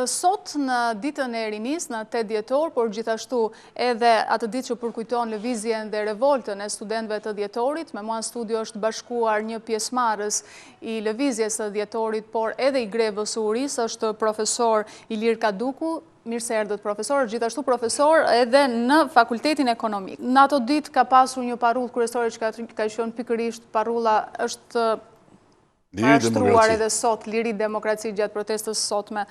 Sot në ditën e rinis, në 8 dhjetor, por gjithashtu edhe atë ditë që përkujton lëvizjen dhe revoltën e studentëve të dhjetorit, me mua në studio është bashkuar një pjesëmarrës i lëvizjes të dhjetorit, por edhe i grevës së urisë, është profesor Ilir Kaduku. Mirë se erdhët, profesor, gjithashtu profesor edhe në Fakultetin Ekonomik. Në ato ditë ka pasur një parullë kryesore që ka qenë pikërisht parulla është parashtruar edhe sot, liri demokraci gjatë protestës sotme.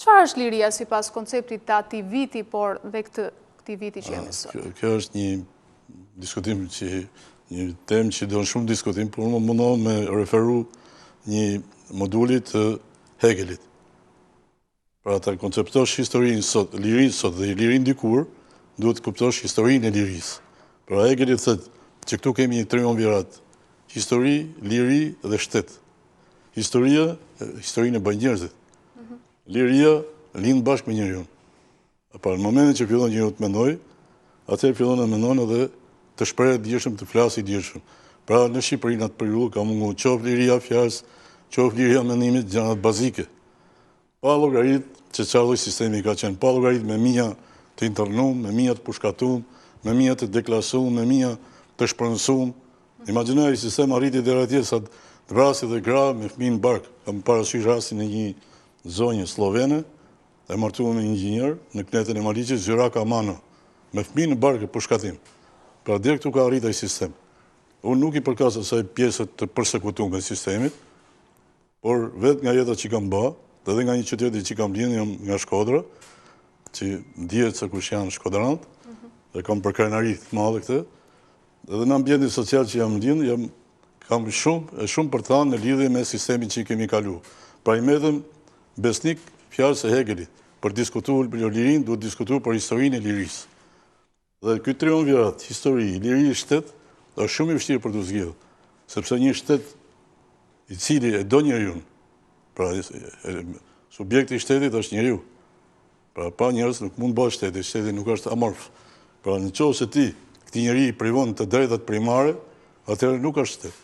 Çfarë është liria sipas konceptit të atij viti, por dhe këtij viti që jemi sot? Kjo është një diskutim një temë që do shumë diskutim, por unë mundohem me referu një modulit të Hegelit. Pra ta konceptosh historinë sot, lirinë sot dhe lirinë dikur, duhet të kuptosh historinë e lirisë. Pra Hegeli thotë që këtu kemi një triumvirat: histori, liri dhe shtet. Historinë e bën njerëzit. Liria lind bashkë me njeriu. Në momentin që fillon njeriu të mendoj, atëherë fillon të mendon edhe të shpreh djeshëm, të flasë djeshëm. Pra në Shqipëri në atë periudhë ka munguar qoftë liria fjalës, qoftë liria mendimit, gjërat bazike. Pa llogarit që çfarë lloj sistemi ka qenë, pa llogarit me mija të internuar, me mija të pushkatuar, me mija të deklasuar, me mija të shpërndësuar. Imagjinoj sistem arriti deri atje sa të vrasë dhe gra me fëmijë në bark. Kam parasysh rastin e një zonjë slovene, e martuar me një inxhinier në Knetën e Maliqit, Zyra Kamano, me fëmijë në bark e pushkatim. Pra deri këtu ka arritur ai sistem. Unë nuk i përkas asaj pjesët të përsekutuar me sistemit, por vetë nga jeta që kam bë, edhe nga një qytet që kam lind, jam nga Shkodra, që ndihet se kush janë shkodranët, dhe kam përkrenari të madhe këtë, edhe në ambientin social që jam lind, kam shumë për të thënë në lidhje me sistemin që kemi kaluar. Pra i metëm besnik fjalës së Hegelit. Për diskutuar për lirinë, duhet diskutuar për historinë e lirisë. Dhe ky triumvirat, histori, liri, shtet, është shumë i vështirë për të zgjidhur, sepse një shtet i cili e do njeriu, pra subjekti i shtetit është njeriu. Pra pa njerëz nuk mund bëhet shteti, shteti nuk është amorf. Pra nëse ti këtij njeri i privon të drejtat primare, atëherë nuk është shtet.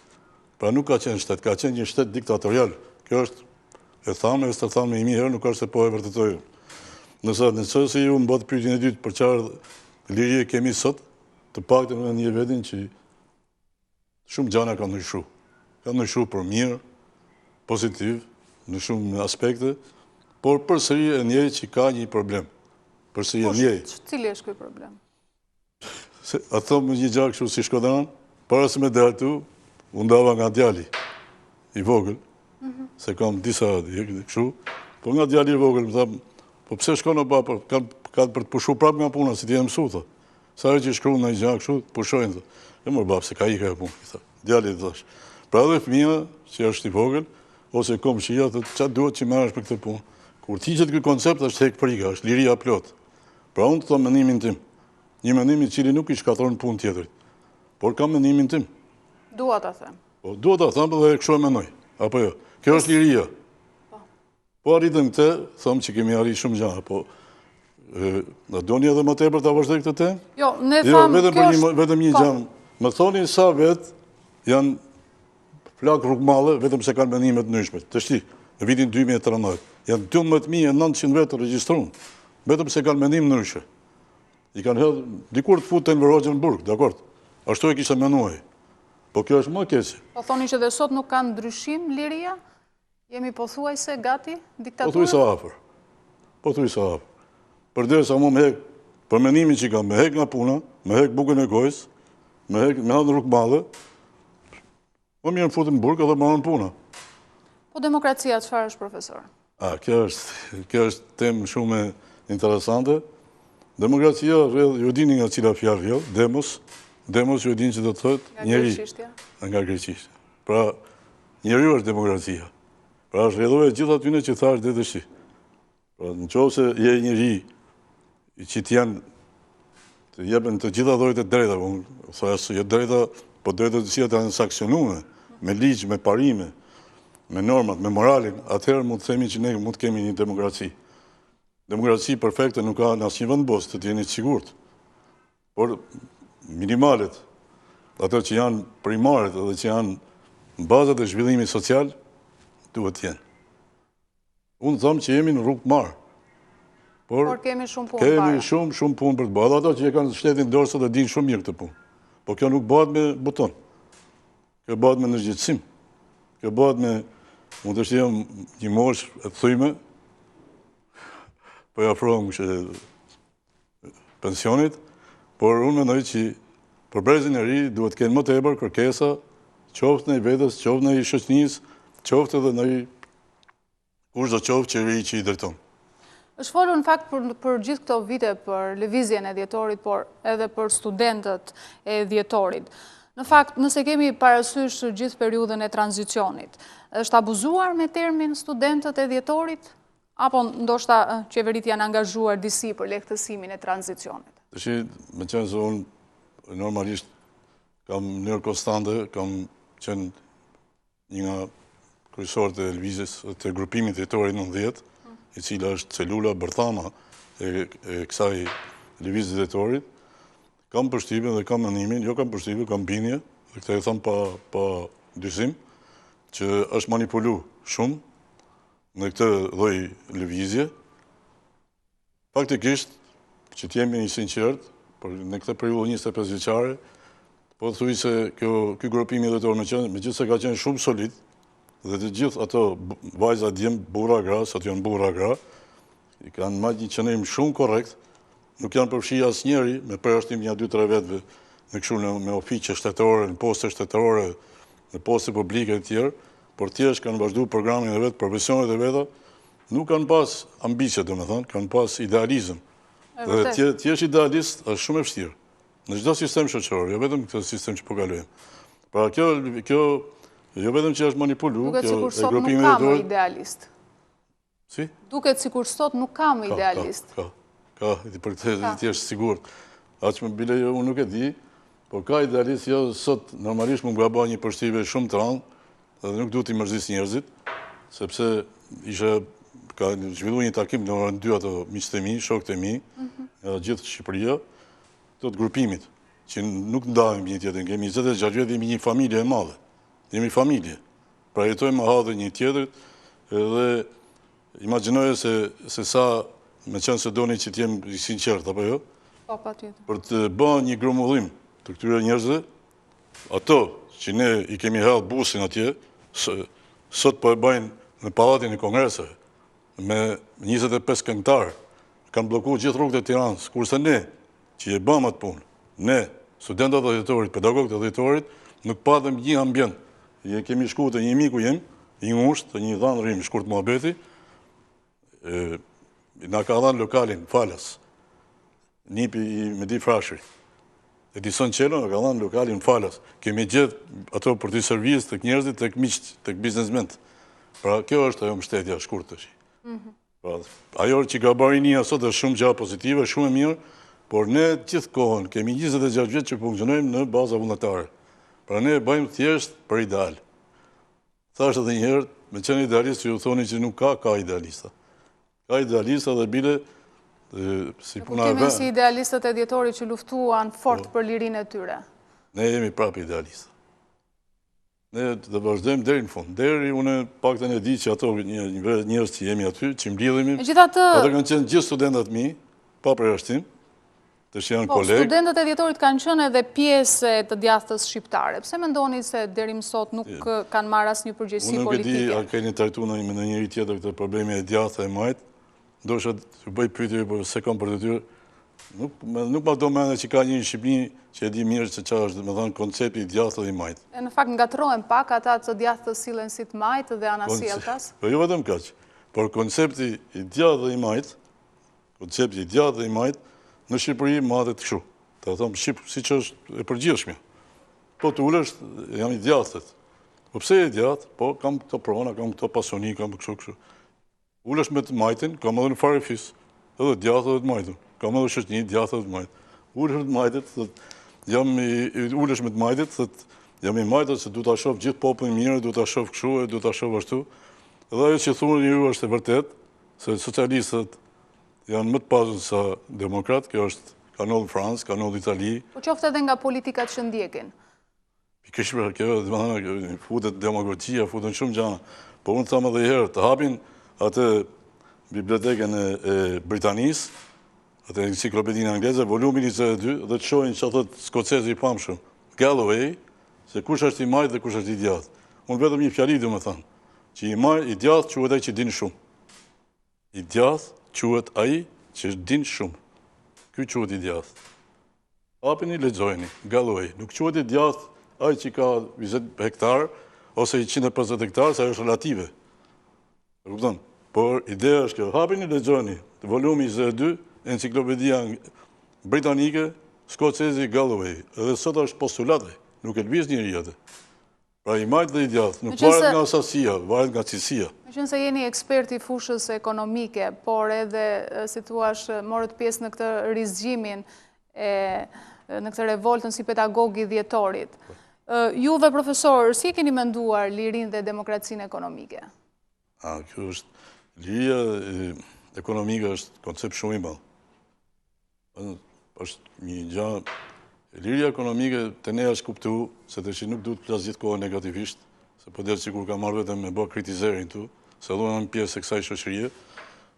Pra nuk ka qenë shtet, ka qenë një shtet diktatorial. Kjo është e thamë, e së të thamë me 1000 herë, nuk është se po e vërtetoj. Nëse se ju më bëtë pyetjen e dytë për çfarë lirie kemi sot, të paktën në një vetin që shumë gjëra kanë ndryshuar. Kanë ndryshuar për mirë, pozitiv, në shumë aspekte, por përsëri e njëri që ka një problem. Përsëri e njëri. Cili është ky problem? A thomë një gjë kështu si Shkodran, para se me daltu, u ndava nga djali i vogël, se kam disa kështu, po nga djali i vogël më tha, po pse shkon o baba, ka për të pushuar prapë nga puna, si ti e mësuar tha. Sa herë që shkruan në gjë kështu, pushojnë. E mor bab se ka ikë ajo punë, tha. Djali i thash. Pra edhe fëmia që është i vogël ose komshia thotë çfarë duhet që marrësh për këtë punë. Kur thiqet ky koncept është tek frika, është liria plot. Pra unë të them mendimin tim. Një mendim i cili nuk i shkatron punë tjetrit. Por kam mendimin tim. Dua ta them. Po dua ta them dhe kështu e mendoj. Apo jo. Kjo është liria. Po arritëm këtë, thomë që kemi arrit shumë gjëra, po do doni edhe më tepër ta vazhdoj këtë temë? Jo, ne thamë vetëm një gjë. Më thoni sa vet janë flak rrugmalle, vetëm se kanë mendime të ndryshme. Të shti, në vitin 2013, janë 12.900 vetë të regjistruar, vetëm se kanë mendim ndryshe. I kanë hedhur dikur të futen në Rosenburg, dakord? Ashtu e kisha menduar. Po kjo është më keq. Po thoni që dhe sot nuk kanë ndryshim liria? Jemi pothuajse gati diktaturë? Pothuajse afër. Përderisa mu me hek për mendimin që kam, me hek nga puna, me hek bukën e gojës, me hadhë rrugmalle, po mirë më futem në burg edhe marrën puna. Po demokracia çfarë është, profesor? Kjo është temë shumë interesante. Demokracia, ju dini nga cila fjalë vjen, demos ju dini që do të thotë njeri. Nga greqishtja. Pra, njeriu është demokracia. Pra, është rrjedhore gjithë atyne që thash dhe të shi. Pra, në qovë se je njëri që të jepen të gjitha dhojtë e drejta, je drejta, po drejta të cilat janë sankcionuar me ligj, me parime, me normat, me moralin, atëherë mund të themi që ne mund të kemi një demokraci. Demokraci perfekte nuk ka në asnjë vend botë, të jeni të sigurt. Por minimalet, ato që janë primaret dhe që janë bazat e zhvillimit social, duhet të jenë. Unë thëmë që jemi në rrugë të marë. Por kemi shumë punë para. para. Kemi shumë punë për të bërë. Ato që e kanë shtetin dorë sot e dinë shumë mirë këtë punë. Po kjo nuk bëhet me buton. Kjo bëhet me ndërgjegjësim. Kjo bëhet me, mund të shtem një moshë e thyme, po ja afrohem pensionit, por unë mendoj që për brezin e ri duhet të kenë më tepër kërkesa, qoftë në i vetës, qoftë në i shoqënisë, qoftë edhe në i kushdo qoftë qeveri që i drejton. Është folur në fakt për gjithë këto vite për lëvizjen e dhjetorit, por edhe për studentët e dhjetorit. Në fakt, nëse kemi parasysh gjithë periudhën e tranzicionit, është abuzuar me termin studentët e dhjetorit? Apo ndoshta qeverit janë angazhuar disi për lehtësimin e tranzicionit? Tashi, me qenë se unë normalisht kam mënyrë konstante, kam qenë një nga kryesorët e lëvizjes të grupimit dhjetorit 90, i cila është celula bërthama e kësaj lëvizjes dhjetorit, kam përshtypjen dhe kam mendimin, jo kam përshtypjen, kam bindje, dhe këtë e them pa dyshim, që është manipulu shumë në këtë lloj lëvizje. Faktikisht, që t'jemi një sinqert, por në këtë periudhë 25 vjeçare, po thuj se ky grupimi dhjetor megjithëse ka qenë shumë solid, dhe të gjithë ato vajza djem, burra gra, sot janë burra gra, i kanë marrë një qëndrim shumë korrekt, nuk janë përfshi asnjëri me përjashtim një 2-3 vetëve në kështu me ofiqe shtetërore, në poste shtetërore, në poste publike e tjerë, por thjesht kanë vazhduar programin e vet, profesionet e veta, nuk kanë pas ambicie, domethënë, kanë pas idealizëm. Dhe thjesht idealist është shumë e vështirë. Në çdo sistem shoqëror, jo vetëm këtë sistem që po kalojmë. Pra kjo jo vetëm që është manipulu, duket sikur sot nuk ka më idealist. Si? Duket sikur sot nuk ka më idealist. Ka, për këtë ti është sigurt. Aq më bile unë nuk e di, por ka idealist, jo sot normalisht më nga bëha një përshtypje shumë të rëndë, dhe nuk duhet i mërzis njerëzit, sepse ka zhvilluar një takim në orën 2 ato miqtë e mi, shokët e mi, edhe gjithë Shqipëria, të grupimit, që nuk ndajmë një tjetër, kemi 26 vjetë, jemi një familje e madhe. Jemi familje. Pra jetojmë më hadhe një tjetër, edhe imagjinoje se sa, me qenë se doni që t'jem sinqert, apo jo? Po, patjetër. Për të bërë një grumullim të këtyre njerëzve, ato që ne i kemi hedhë busin atje, sot po e bëjnë në Pallatin e Kongreseve, me 25 këngëtarë, kanë blokuar gjithë rrugët e Tiranës, kurse ne, që e bëmë atë punë, ne, studentët e dhjetorit, pedagogët e dhjetorit, nuk patëm një ambient. Kemi shku të një miku jem, një ngushtë, të një dhanë rrim, shkurt muhabeti, na ka dhanë lokalin, Falas, nipi i Medi Frashëri. Edison Qelo na ka dhanë lokalin Falas. Kemi gjithë ato për të servizë të njerëzit, të miqt, të biznesment. Pra, kjo është ajo mbështetja shkurt të shi. Ajo që ka bërë Rinia sot është shumë gjë pozitive, shumë e mirë, por ne gjithë kohën kemi 26 vjetë që funksionojmë në baza vullnetare. Pra ne bëjmë thjesht për ideal. Thashtë edhe njëherë, me qenë idealist që ju thoni që nuk ka idealista. Ka idealista dhe bile si puna e kemi si idealistët e dhjetorit që luftuan fort për lirinë e tyre. Ne jemi prapë idealista. Ne të vazhdojmë deri në fund. Deri unë paktën e di që ato njerëz që jemi aty, që mbledhemi, ata kanë qenë gjithë studentët mi, pa përjashtim, të që janë kolegë. Studentët e dhjetorit kanë qenë edhe pjesë të djathtës shqiptare. Pse mendoni se deri më sot nuk kanë marrë asnjë përgjegjësi politike? Unë nuk e di, a keni trajtuar në njëri tjetër këtë problemi e djathtë e majt, ndoshta të bëj pyetje por se kam për detyrë. Nuk ma do mendë që ka një Shqipëri që e di mirë se çfarë është, domethënë koncepti i djathtë dhe i majt. Në fakt ngatrohen pak ata të djathtës sillen si të majt dhe anasjelltas. Po jo vetëm kaq, por koncepti i djathtë dhe i majt, koncepti i djathtë dhe i majt në Shqipëri matet kështu. Ta them siç është e përgjithshme. Po të ulesh jam i djathtët. Po pse e djathtë? Po kam këto prona, kam këto pasoni, kam kështu. Ulesh me të majtin, kam edhe në fare fis, edhe djathtë dhe të majtën. Kam edhe shoqëni djathtë dhe të majtë. Ulesh me të majtit, ulesh me të majtit, jam i majtët se du ta shoh gjithë popullin mirë, du ta shoh kështu, du ta shoh ashtu. Edhe ajo që thuani ju është e vërtet, se socialistët janë më të pasur sa demokrat, kjo është ka ndodhur në Francë, ka ndodhur në Itali. Po qoftë edhe nga politikat që ndjekin. Pikërisht për kjo, domethënë futet demagogjia, futen shumë gjëra. Po unë them edhe herë, të hapin atë bibliotekën e Britanisë, atë enciklopedinë angleze, volumi 22, dhe të shohin që thot skocezi i pamshëm, Galloway, se kush është i majtë dhe kush është i djathtë. Unë vetëm një fjali du me thënë, që i djathtë quhet ai që din shumë. I djathtë quhet ai që din shumë. Ky quhet i djathtë. Hapini, lexojeni, Galloway. Nuk quhet i djathtë ai që ka 20 hektar ose 150 hektar, sa është relative. E kupton? Por ideja është kjo, hapini, lexojeni, volumi 22, enciklopedia britanike, skocezi Galloway. Edhe sot është postulate, nuk e lëviz njëri atë. Pra i majtë dhe i djathtë, nuk varet nga asasia, varet nga cilësia. Me qenë se jeni ekspert i fushës ekonomike, por edhe, si thuash, morët pjesë në këtë rizgjimin, në këtë revoltën si pedagogi dhjetorit. Juve, profesor, si keni menduar lirin dhe demokracinë ekonomike? Kjo është, liria ekonomike është koncept shumë i madh. është një gjë, liria ekonomike të ne është kuptu, se të që nuk duhet të plasë gjithë kohë negativisht, se po delë sikur ka marrë vetëm me bë kritizerin tu, se duhet në pjesë e kësaj shoqërie,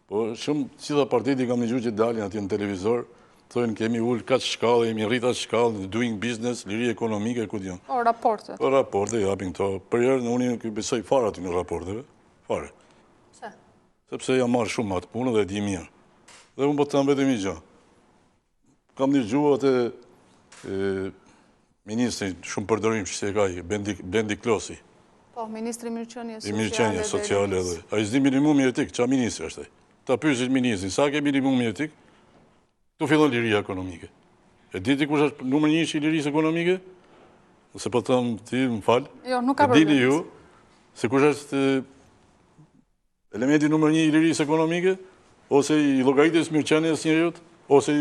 po shumë cila partiti kam një gjuhë që dalin atje në televizor, thojnë kemi ullë kaq shkallë, jemi rrit atë shkallë, doing business, liri ekonomike, ku dion. O, raportet. Po, raporte, japin këto. Për herë, unë nuk i besoj fare aty në raporteve, fare. Se? Sepse jam marrë shumë atë punë dhe e di mirë. Dhe unë po të them vetëm një gjë. Kam dëgjuar atë ministrin shumë përdorim që e ka i Bendi Klosi. Po, ministri mirëqenie sociale. I mirëqenie sociale edhe. Ai s'di minimumi etik, ç'a ministri është ai? Ta pyesit ministrin, sa ke minimumi etik? Tu fillon liria ekonomike. E diti kush është numër 1 i lirisë ekonomike? Ose po them ti, më fal. Jo, nuk ka problem. Dini ju se kush është elementi numër 1 i lirisë ekonomike, ose i llogaritjes mirëqenies njerëzit, ose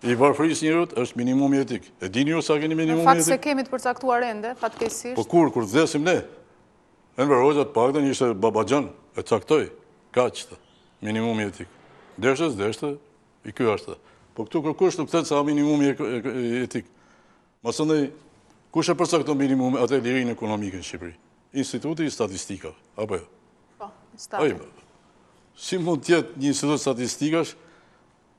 i varfërisë njerëzit, është minimumi etik. E dini ju sa keni minimumi etik? Në fakt se kemi të përcaktuar ende, fatkeqësisht. Po kur vdesim ne? Enver Hoxha të paktën ishte babaxhan, e caktoi. Kaq minimumi etik. Deshte, i ky është. Po këtu kërkush nuk thët sa minimumi etik. Masandaj, kush e përcakton minimumi atë lirinë ekonomike në Shqipëri? Instituti i Statistikave, apo jo? Po, stati. Si mund tjetë një institut statistikash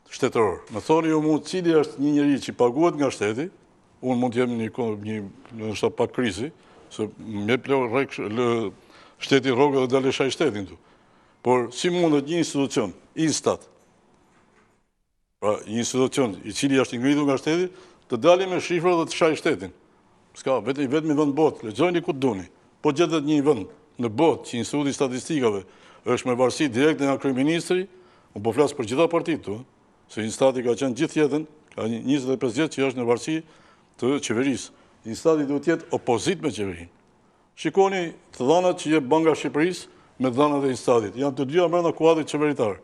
shtetëror? Më thoni ju mund cili është një njeri që paguhet nga shteti, unë mund t'jem një pak krizi, se me plë shteti rogë dhe dalë shaj shtetin tu. Por si mundet një institucion, Instat, pra një institucion i cili është ngritur nga shteti, të dali me shifra dhe të shaj shtetin. Ska, vetëm i vend botë, lexojni ku të duni. Po gjetet një vend në botë që Instituti i Statistikave është me varësi direkte nga kryeministri, unë po flas për gjitha partitë tu, se Instati ka qenë gjithë jetën, ka 25 vjet që është në varësi të qeverisë. Instati duhet të jetë opozit me qeverinë. Shikoni të dhënat që jep Banka e Shqipërisë me dhënat e Instatit. Janë të dyja brenda kuadrit qeveritar.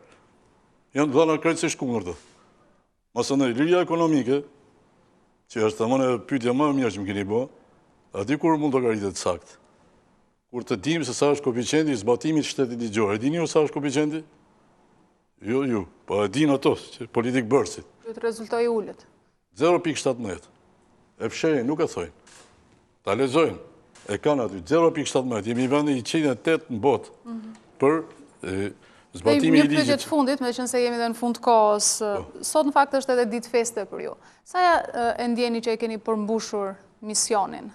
Janë dhëna krejtësisht kundërta. Masandaj, liria ekonomike, që është tamam pyetja më e mirë që më keni bë, aty kur mund të llogaritet saktë. Kur të dimë se sa është koeficienti i zbatimit shtetit ligjor. E dini ju sa është koeficienti? Jo, po e din ato, që politik bërësit. Duhet të rezultojë ulët. 0.17. E fshejnë, nuk e thojnë. Ta lexojnë. E kanë aty 0.17. Jemi vendi 108 në botë për zbatimi i ligjit. Një pyetje të fundit, me qenë se jemi dhe në fund kohës. Sot në fakt është edhe ditë feste për ju. Sa e ndjeni që e keni përmbushur misionin?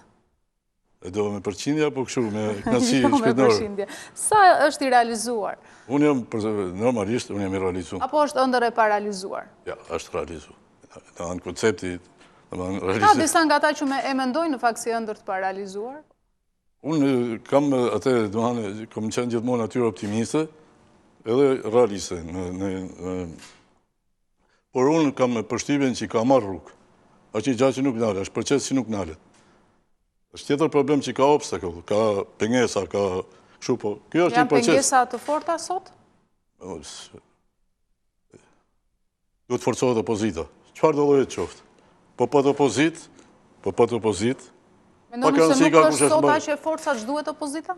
E do me përqindja, po kështu me knasi jo me shpirtërore. përqindje. Sa është i realizuar? Unë jam, normalisht, unë jam i realizuar. Apo është ëndër e paralizuar? Ja, është realizuar. Në anë koncepti, ka disa nga ta që e mendojnë në fakt si ëndër të paralizuar? Unë kam atë, kam qenë gjithmonë natyre optimiste, edhe realiste. Por unë kam përshtypjen që ka marrë rrugë. Është një gjë që nuk nalet, është proces që nuk nalet. Është tjetër problem që ka obstacle, ka pengesa, ka kështu po. Kjo është një proces. Janë pengesa të forta sot? Duhet forcohet opozita. Çfarë do lloje të qoftë? Po të opozit. Mendoni se nuk është sot aq e fortë sa ç'duhet opozita?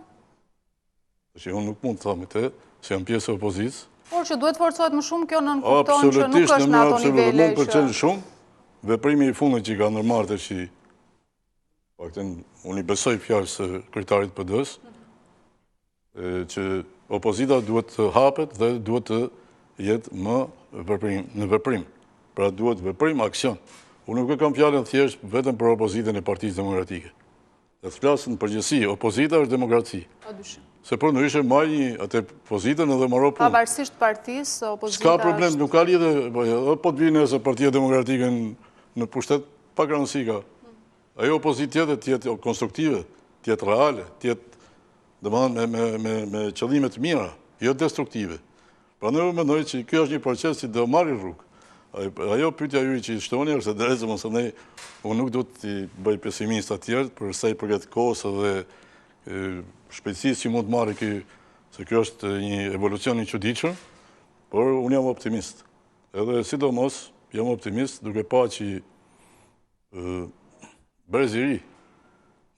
Që unë nuk mund të them këtë, se jam pjesë e opozitës. Por që duhet forcohet më shumë, kjo nën kupton që nuk është në ato nivele. Mund pëlqen shumë. Veprimi i fundit që ka ndërmarrë tash, unë i besoj fjalës së kryetarit PD-s, që opozita duhet të hapet dhe duhet të jetë më në veprim. Pra duhet veprim, aksion. Unë nuk e kam fjalën thjesht vetëm për opozitën e Partisë Demokratike. Dhe të flasë në përgjithësi, opozita është demokraci. Se për në ishe maj një atë pozitën edhe maro punë. Pavarësisht partisë, opozita s'ka problem, nuk ka lidhe, po të vinë e Partia Demokratike në pushtet, pak rëndësi ka. Ajo opozit tjetë konstruktive, tjetë reale, tjetë me qëllimet mira, jo destruktive. Pra në mendoj që kjo është një proces që do marri rrugë. Ajo pyetja juaj që shtoni është se drejtë mëse ne unë nuk do të bëj pesimist atjerë për sa i përket kohës dhe shpejtësisë që mund të marrë se kjo është një evolucion i çuditshëm, por unë jam optimist. Edhe sidomos jam optimist duke pa që brezi i ri,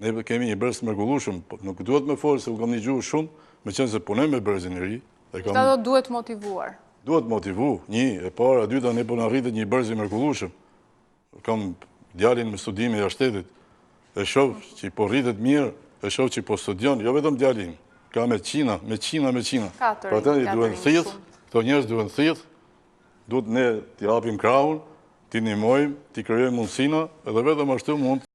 ne kemi një brez të mrekullueshëm, nuk duhet me folë se u kam një gjuhë shumë, me qenë se punoj me brezin e ri. Ato duhet motivuar. Duhet motivu, një, e para, dyta, ne po në rritet një brez i mrekullueshëm. Kam djalin me studime jashtetit, e shoh që po rritet mirë, e shoh që po studion, jo vetëm djalin, ka me qina. Pra të duhet thith, këto njerëz duhet thith, duhet ne t'i hapim krahun, t'i ndihmojmë, t'i krijojmë mundësina, edhe vetëm ashtu mund